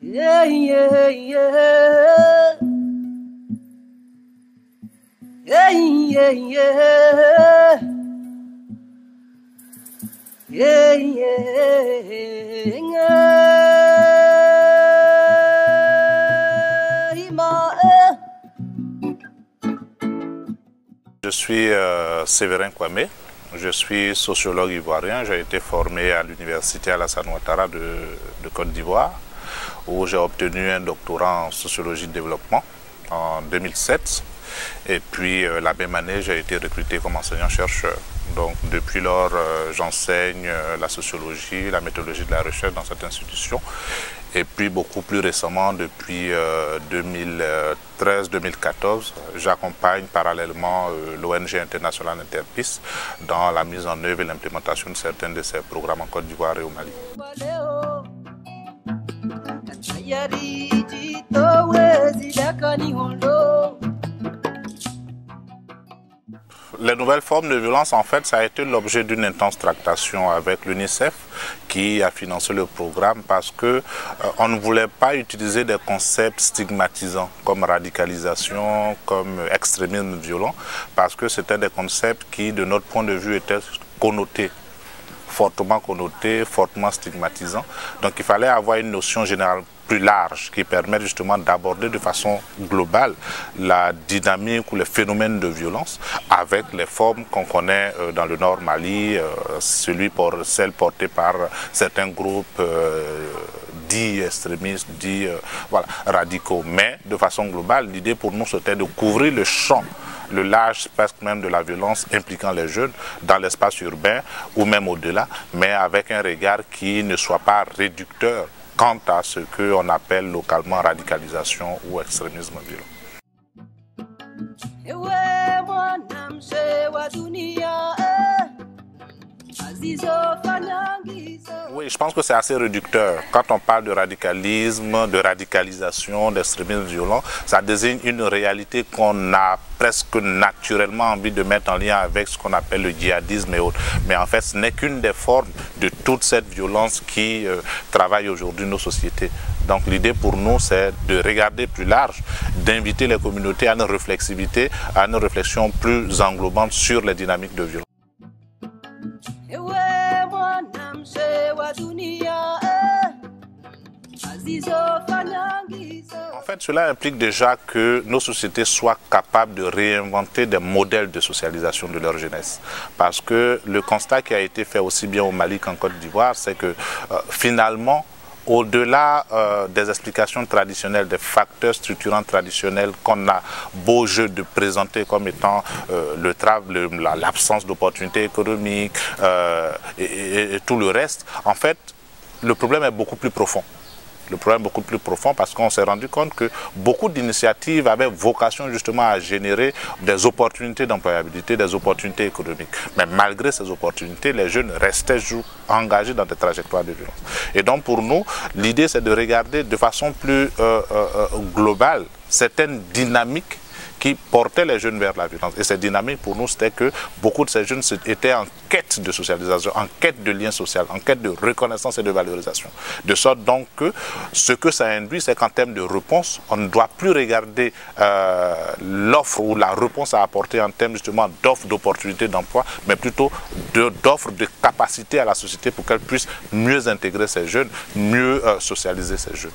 Yeah, yeah, yeah. Yeah, yeah, yeah. Yeah, yeah. Je suis Séverin Kwame, je suis sociologue ivoirien. J'ai été formé à l'université Alassane Ouattara de Côte d'Ivoire, où j'ai obtenu un doctorat en sociologie de développement en 2007. Et puis la même année, j'ai été recruté comme enseignant-chercheur. Donc depuis lors, j'enseigne la sociologie, la méthodologie de la recherche dans cette institution. Et puis beaucoup plus récemment, depuis 2013-2014, j'accompagne parallèlement l'ONG internationale Interpeace dans la mise en œuvre et l'implémentation de certains de ses programmes en Côte d'Ivoire et au Mali. Les nouvelles formes de violence, en fait, ça a été l'objet d'une intense tractation avec l'UNICEF qui a financé le programme parce qu'on ne voulait pas utiliser des concepts stigmatisants comme radicalisation, comme extrémisme violent, parce que c'était des concepts qui, de notre point de vue, étaient connotés, fortement stigmatisants. Donc il fallait avoir une notion générale plus large qui permet justement d'aborder de façon globale la dynamique ou les phénomènes de violence avec les formes qu'on connaît dans le Nord Mali, celles portées par certains groupes dits extrémistes, dits radicaux. Mais de façon globale, l'idée pour nous c'était de couvrir le champ, le large spectre même de la violence impliquant les jeunes dans l'espace urbain ou même au-delà, mais avec un regard qui ne soit pas réducteur quant à ce qu'on appelle localement radicalisation ou extrémisme violent. Oui, je pense que c'est assez réducteur. Quand on parle de radicalisme, de radicalisation, d'extrémisme violent, ça désigne une réalité qu'on a presque naturellement envie de mettre en lien avec ce qu'on appelle le djihadisme et autres. Mais en fait, ce n'est qu'une des formes de toute cette violence qui travaille aujourd'hui nos sociétés. Donc l'idée pour nous, c'est de regarder plus large, d'inviter les communautés à une réflexivité, à une réflexion plus englobante sur les dynamiques de violence. En fait, cela implique déjà que nos sociétés soient capables de réinventer des modèles de socialisation de leur jeunesse. Parce que le constat qui a été fait aussi bien au Mali qu'en Côte d'Ivoire, c'est que finalement, au-delà des explications traditionnelles, des facteurs structurants traditionnels qu'on a beau jeu de présenter comme étant l'absence d'opportunités économiques et tout le reste, en fait, le problème est beaucoup plus profond. Le problème est beaucoup plus profond parce qu'on s'est rendu compte que beaucoup d'initiatives avaient vocation justement à générer des opportunités d'employabilité, des opportunités économiques. Mais malgré ces opportunités, les jeunes restaient engagés dans des trajectoires de violence. Et donc pour nous, l'idée c'est de regarder de façon plus globale certaines dynamiques qui portaient les jeunes vers la violence. Et cette dynamique, pour nous, c'était que beaucoup de ces jeunes étaient en quête de socialisation, en quête de lien social, en quête de reconnaissance et de valorisation. De sorte donc que ce que ça induit, c'est qu'en termes de réponse, on ne doit plus regarder l'offre ou la réponse à apporter en termes justement d'offres d'opportunités d'emploi, mais plutôt d'offres de capacité à la société pour qu'elle puisse mieux intégrer ces jeunes, mieux socialiser ces jeunes.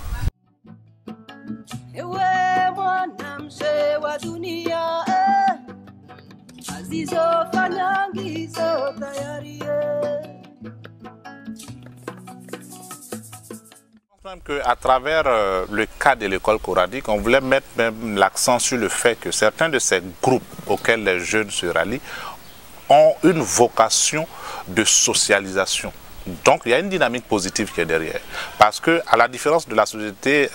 À travers le cas de l'école coranique, on voulait mettre même l'accent sur le fait que certains de ces groupes auxquels les jeunes se rallient ont une vocation de socialisation. Donc il y a une dynamique positive qui est derrière. Parce que, à la différence de la société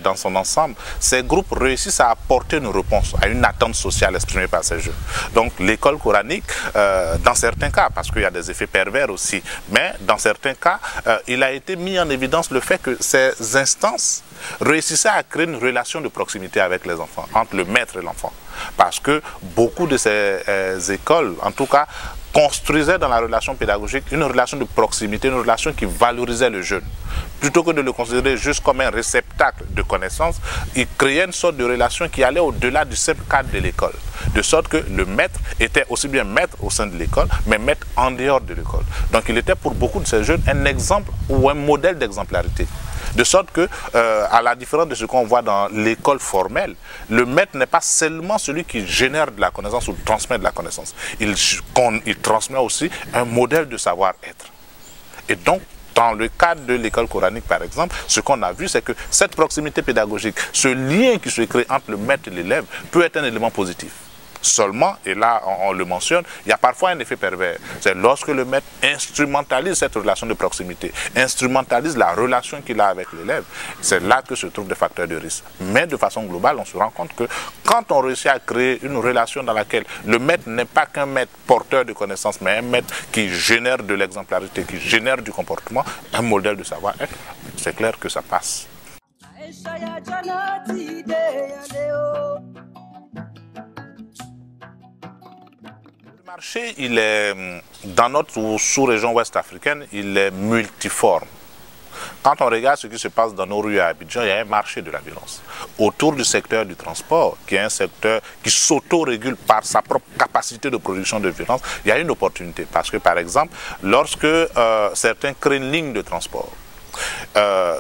dans son ensemble, ces groupes réussissent à apporter une réponse à une attente sociale exprimée par ces jeunes. Donc l'école coranique, dans certains cas, parce qu'il y a des effets pervers aussi, mais dans certains cas, il a été mis en évidence le fait que ces instances réussissaient à créer une relation de proximité avec les enfants, entre le maître et l'enfant. Parce que beaucoup de ces écoles, en tout cas, construisaient dans la relation pédagogique une relation de proximité, une relation qui valorisait le jeune. Plutôt que de le considérer juste comme un réceptacle de connaissances, ils créaient une sorte de relation qui allait au-delà du simple cadre de l'école. De sorte que le maître était aussi bien maître au sein de l'école, mais maître en dehors de l'école. Donc il était pour beaucoup de ces jeunes un exemple ou un modèle d'exemplarité. De sorte que, à la différence de ce qu'on voit dans l'école formelle, le maître n'est pas seulement celui qui génère de la connaissance ou transmet de la connaissance. Il transmet aussi un modèle de savoir-être. Et donc, dans le cadre de l'école coranique, par exemple, ce qu'on a vu, c'est que cette proximité pédagogique, ce lien qui se crée entre le maître et l'élève, peut être un élément positif. Seulement, et là on le mentionne, il y a parfois un effet pervers. C'est lorsque le maître instrumentalise cette relation de proximité, instrumentalise la relation qu'il a avec l'élève, c'est là que se trouvent des facteurs de risque. Mais de façon globale, on se rend compte que quand on réussit à créer une relation dans laquelle le maître n'est pas qu'un maître porteur de connaissances, mais un maître qui génère de l'exemplarité, qui génère du comportement, un modèle de savoir-être, c'est clair que ça passe. Le marché, il est, dans notre sous-région ouest africaine, il est multiforme. Quand on regarde ce qui se passe dans nos rues à Abidjan, il y a un marché de la violence. Autour du secteur du transport, qui est un secteur qui s'auto-régule par sa propre capacité de production de violence, il y a une opportunité. Parce que, par exemple, lorsque certains créent une ligne de transport,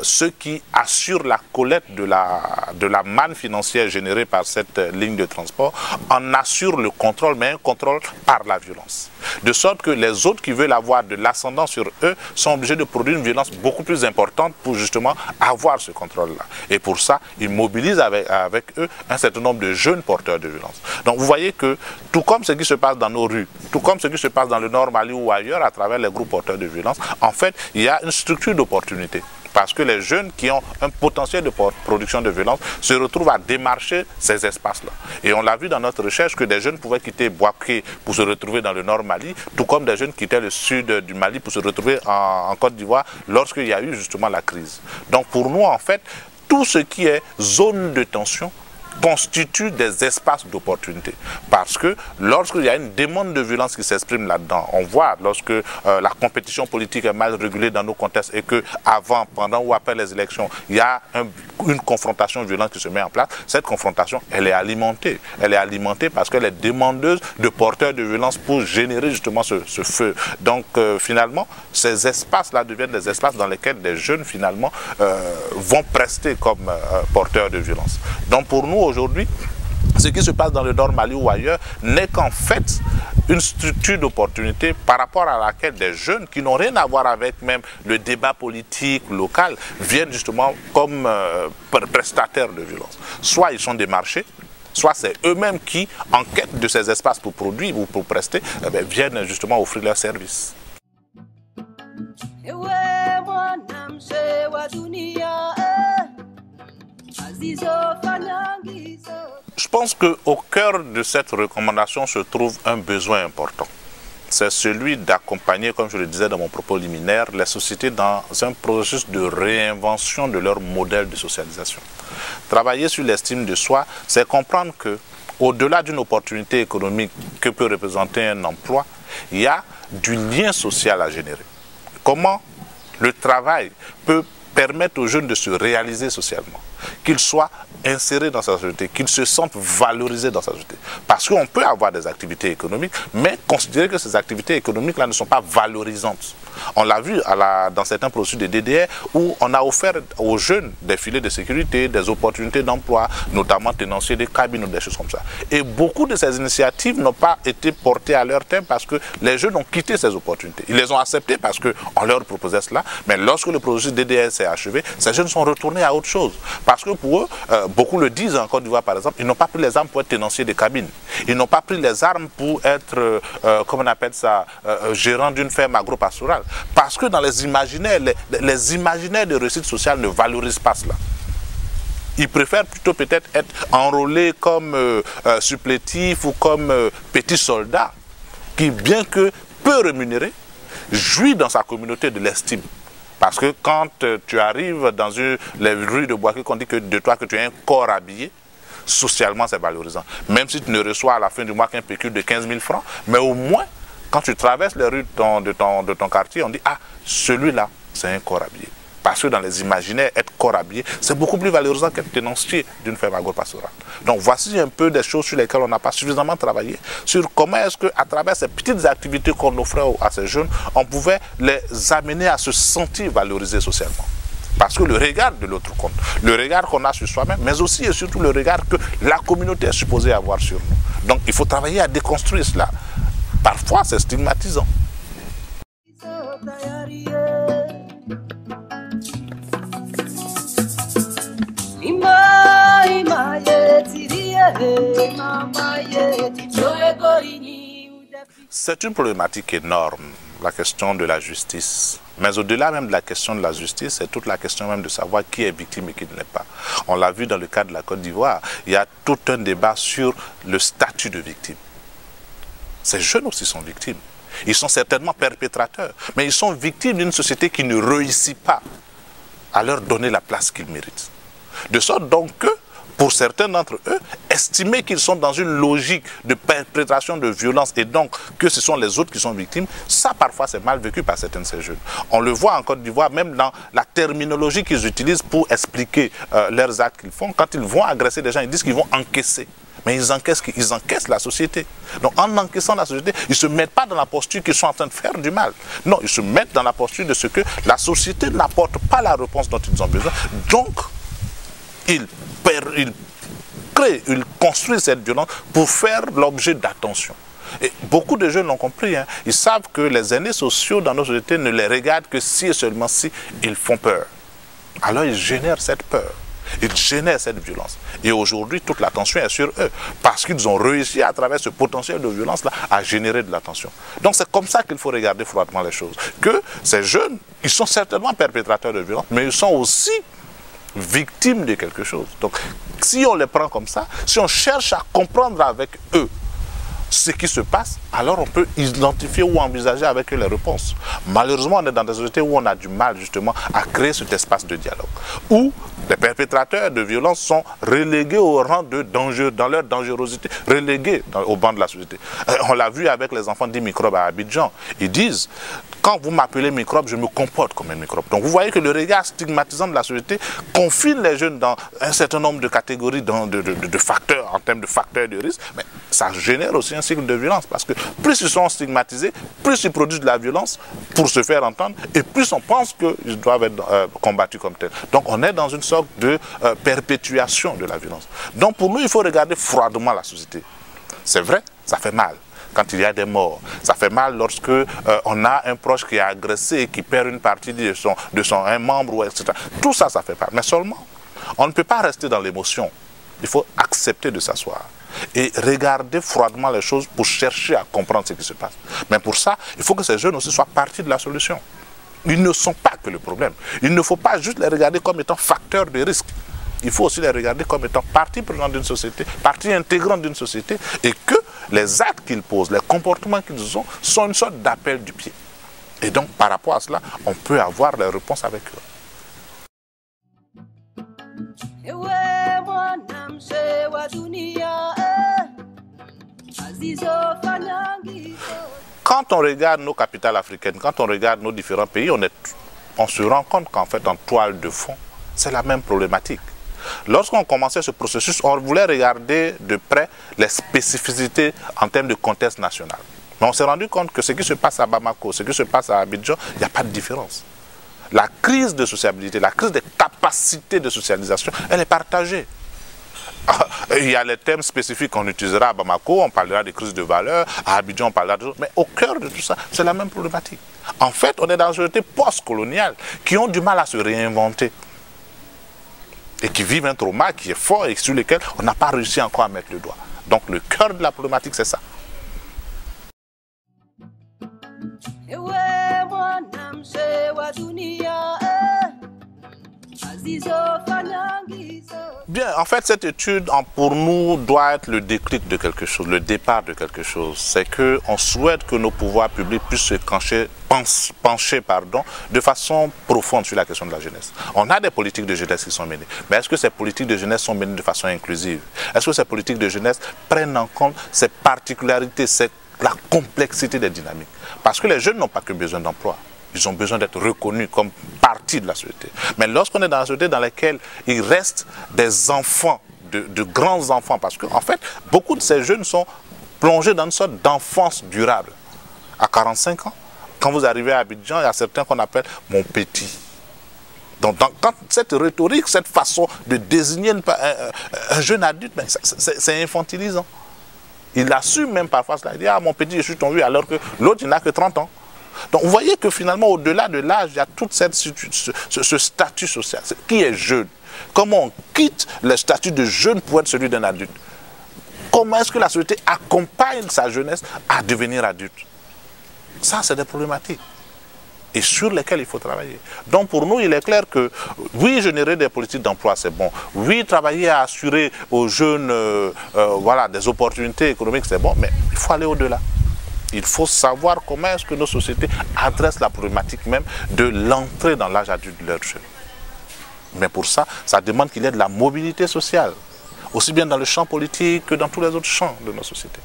ceux qui assurent la collecte de la manne financière générée par cette ligne de transport en assurent le contrôle, mais un contrôle par la violence. De sorte que les autres qui veulent avoir de l'ascendant sur eux sont obligés de produire une violence beaucoup plus importante pour justement avoir ce contrôle-là. Et pour ça, ils mobilisent avec eux un certain nombre de jeunes porteurs de violence. Donc vous voyez que tout comme ce qui se passe dans nos rues, tout comme ce qui se passe dans le Nord Mali ou ailleurs à travers les groupes porteurs de violence, en fait, il y a une structure d'opportunité. Parce que les jeunes qui ont un potentiel de production de violence se retrouvent à démarcher ces espaces-là. Et on l'a vu dans notre recherche que des jeunes pouvaient quitter Bouaké pour se retrouver dans le Nord Mali, tout comme des jeunes quittaient le sud du Mali pour se retrouver en Côte d'Ivoire lorsqu'il y a eu justement la crise. Donc pour nous, en fait, tout ce qui est zone de tension constituent des espaces d'opportunité. Parce que lorsqu'il y a une demande de violence qui s'exprime là-dedans, on voit lorsque la compétition politique est mal régulée dans nos contextes et que avant, pendant ou après les élections, il y a une confrontation violente qui se met en place, cette confrontation, elle est alimentée. Elle est alimentée parce qu'elle est demandeuse de porteurs de violence pour générer justement ce feu. Donc finalement, ces espaces-là deviennent des espaces dans lesquels des jeunes finalement vont prester comme porteurs de violence. Donc pour nous, aujourd'hui, ce qui se passe dans le Nord Mali ou ailleurs n'est qu'en fait une structure d'opportunité par rapport à laquelle des jeunes qui n'ont rien à voir avec même le débat politique local viennent justement comme prestataires de violence. Soit ils sont démarchés, soit c'est eux-mêmes qui, en quête de ces espaces pour produire ou pour prester, viennent justement offrir leurs services. Je pense qu'au cœur de cette recommandation se trouve un besoin important. C'est celui d'accompagner, comme je le disais dans mon propos liminaire, les sociétés dans un processus de réinvention de leur modèle de socialisation. Travailler sur l'estime de soi, c'est comprendre que, au-delà d'une opportunité économique que peut représenter un emploi, il y a du lien social à générer. Comment le travail peut permettre aux jeunes de se réaliser socialement, qu'ils soient insérés dans sa société, qu'ils se sentent valorisés dans sa société. Parce qu'on peut avoir des activités économiques, mais considérer que ces activités économiques-là ne sont pas valorisantes. On l'a vu dans certains processus de DDR où on a offert aux jeunes des filets de sécurité, des opportunités d'emploi, notamment tenanciers de cabines ou des choses comme ça. Et beaucoup de ces initiatives n'ont pas été portées à leur terme parce que les jeunes ont quitté ces opportunités. Ils les ont acceptées parce qu'on leur proposait cela, mais lorsque le processus DDR s'est achevé, ces jeunes sont retournés à autre chose. Parce que pour eux, beaucoup le disent en Côte d'Ivoire par exemple, ils n'ont pas pris les armes pour être tenanciers de cabines. Ils n'ont pas pris les armes pour être, comment on appelle ça, gérant d'une ferme agro-pastorale. Parce que dans les imaginaires, les imaginaires de réussite sociale ne valorisent pas cela. Ils préfèrent plutôt peut-être être enrôlés comme supplétifs ou comme petits soldats qui, bien que peu rémunérés, jouit dans sa communauté de l'estime. Parce que quand tu arrives dans les rues de Bouaké, qu'on dit que de toi que tu es un corps habillé, socialement c'est valorisant. Même si tu ne reçois à la fin du mois qu'un pécule de 15 000 francs, mais au moins, quand tu traverses les rues de ton quartier, on dit, ah, celui-là, c'est un corps habillé. Parce que dans les imaginaires, être corps habillé, c'est beaucoup plus valorisant qu'être tenancier d'une ferme agro-pastorale. Donc voici un peu des choses sur lesquelles on n'a pas suffisamment travaillé, sur comment est-ce qu'à travers ces petites activités qu'on offrait à ces jeunes, on pouvait les amener à se sentir valorisés socialement. Parce que le regard de l'autre compte, le regard qu'on a sur soi-même, mais aussi et surtout le regard que la communauté est supposée avoir sur nous. Donc il faut travailler à déconstruire cela. Parfois c'est stigmatisant. C'est une problématique énorme, la question de la justice. Mais au-delà même de la question de la justice, c'est toute la question même de savoir qui est victime et qui ne l'est pas. On l'a vu dans le cas de la Côte d'Ivoire, il y a tout un débat sur le statut de victime. Ces jeunes aussi sont victimes. Ils sont certainement perpétrateurs, mais ils sont victimes d'une société qui ne réussit pas à leur donner la place qu'ils méritent. De sorte donc que, pour certains d'entre eux, estimer qu'ils sont dans une logique de perpétration de violence et donc que ce sont les autres qui sont victimes, ça parfois c'est mal vécu par certains de ces jeunes. On le voit en Côte d'Ivoire, même dans la terminologie qu'ils utilisent pour expliquer leurs actes qu'ils font. Quand ils vont agresser des gens, ils disent qu'ils vont encaisser. Mais ils encaissent la société. Donc en encaissant la société, ils ne se mettent pas dans la posture qu'ils sont en train de faire du mal. Non, ils se mettent dans la posture de ce que la société n'apporte pas la réponse dont ils ont besoin. Donc, ils construisent cette violence pour faire l'objet d'attention. Et beaucoup de jeunes l'ont compris. Hein. Ils savent que les aînés sociaux dans nos sociétés ne les regardent que si et seulement si ils font peur. Alors ils génèrent cette peur. Ils génèrent cette violence. Et aujourd'hui, toute l'attention est sur eux. Parce qu'ils ont réussi à travers ce potentiel de violence-là à générer de l'attention. Donc c'est comme ça qu'il faut regarder froidement les choses. Que ces jeunes, ils sont certainement perpétrateurs de violence, mais ils sont aussi victimes de quelque chose. Donc si on les prend comme ça, si on cherche à comprendre avec eux ce qui se passe, alors on peut identifier ou envisager avec eux les réponses. Malheureusement, on est dans des sociétés où on a du mal justement à créer cet espace de dialogue, où les perpétrateurs de violences sont relégués au rang de danger, dans leur dangerosité, relégués au banc de la société. On l'a vu avec les enfants d'Imicrobe à Abidjan. Ils disent, quand vous m'appelez microbe, je me comporte comme un microbe. Donc vous voyez que le regard stigmatisant de la société confine les jeunes dans un certain nombre de catégories de facteurs, en termes de facteurs de risque, mais ça génère aussi un cycle de violence, parce que plus ils sont stigmatisés, plus ils produisent de la violence pour se faire entendre, et plus on pense qu'ils doivent être combattus comme tels. Donc on est dans une sorte de perpétuation de la violence. Donc pour nous, il faut regarder froidement la société. C'est vrai, ça fait mal quand il y a des morts. Ça fait mal lorsque on a un proche qui est agressé et qui perd une partie de un membre, etc. Tout ça, ça fait mal. Mais seulement, on ne peut pas rester dans l'émotion. Il faut accepter de s'asseoir et regarder froidement les choses pour chercher à comprendre ce qui se passe. Mais pour ça, il faut que ces jeunes aussi soient partie de la solution. Ils ne sont pas que le problème. Il ne faut pas juste les regarder comme étant facteurs de risque. Il faut aussi les regarder comme étant partie prenante d'une société, partie intégrante d'une société, et que les actes qu'ils posent, les comportements qu'ils ont, sont une sorte d'appel du pied. Et donc, par rapport à cela, on peut avoir les réponses avec eux. Quand on regarde nos capitales africaines, quand on regarde nos différents pays, on se rend compte qu'en fait, en toile de fond, c'est la même problématique. Lorsqu'on commençait ce processus, on voulait regarder de près les spécificités en termes de contexte national. Mais on s'est rendu compte que ce qui se passe à Bamako, ce qui se passe à Abidjan, il n'y a pas de différence. La crise de sociabilité, la crise des capacités de socialisation, elle est partagée. Il y a les thèmes spécifiques qu'on utilisera à Bamako, on parlera de crise de valeur, à Abidjan on parlera de... Mais au cœur de tout ça, c'est la même problématique. En fait, on est dans une société post-coloniale qui ont du mal à se réinventer. Et qui vivent un trauma qui est fort et sur lequel on n'a pas réussi encore à mettre le doigt. Donc le cœur de la problématique, c'est ça. Bien bien, en fait, cette étude, pour nous, doit être le déclic de quelque chose, le départ de quelque chose. C'est qu'on souhaite que nos pouvoirs publics puissent se pencher de façon profonde sur la question de la jeunesse. On a des politiques de jeunesse qui sont menées, mais est-ce que ces politiques de jeunesse sont menées de façon inclusive? Est-ce que ces politiques de jeunesse prennent en compte ces particularités, la complexité des dynamiques? Parce que les jeunes n'ont pas que besoin d'emploi. Ils ont besoin d'être reconnus comme partie de la société. Mais lorsqu'on est dans la société dans laquelle il reste des enfants, de grands enfants, parce qu'en fait, beaucoup de ces jeunes sont plongés dans une sorte d'enfance durable. À 45 ans, quand vous arrivez à Abidjan, il y a certains qu'on appelle « mon petit ». Donc, quand cette rhétorique, cette façon de désigner un jeune adulte, c'est infantilisant. Il assume même parfois cela. Il dit « ah, mon petit, je suis ton vieux », alors que l'autre, il n'a que 30 ans. Donc vous voyez que finalement, au-delà de l'âge, il y a tout ce statut social. Qui est jeune? Comment on quitte le statut de jeune pour être celui d'un adulte? Comment est-ce que la société accompagne sa jeunesse à devenir adulte? Ça, c'est des problématiques et sur lesquelles il faut travailler. Donc pour nous, il est clair que oui, générer des politiques d'emploi, c'est bon. Oui, travailler à assurer aux jeunes voilà, des opportunités économiques, c'est bon, mais il faut aller au-delà. Il faut savoir comment est-ce que nos sociétés adressent la problématique même de l'entrée dans l'âge adulte de leurs jeunes. Mais pour ça, ça demande qu'il y ait de la mobilité sociale, aussi bien dans le champ politique que dans tous les autres champs de nos sociétés.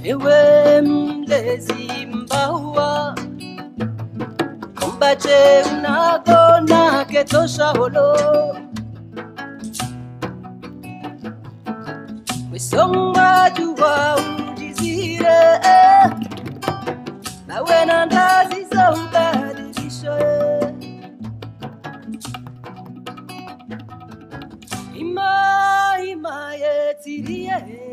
Ewe mlezi mbawa Mbache unagona ketosha holo Wesonga juwa ujizire Nawe nandazi zaubadilisho Ima yetirie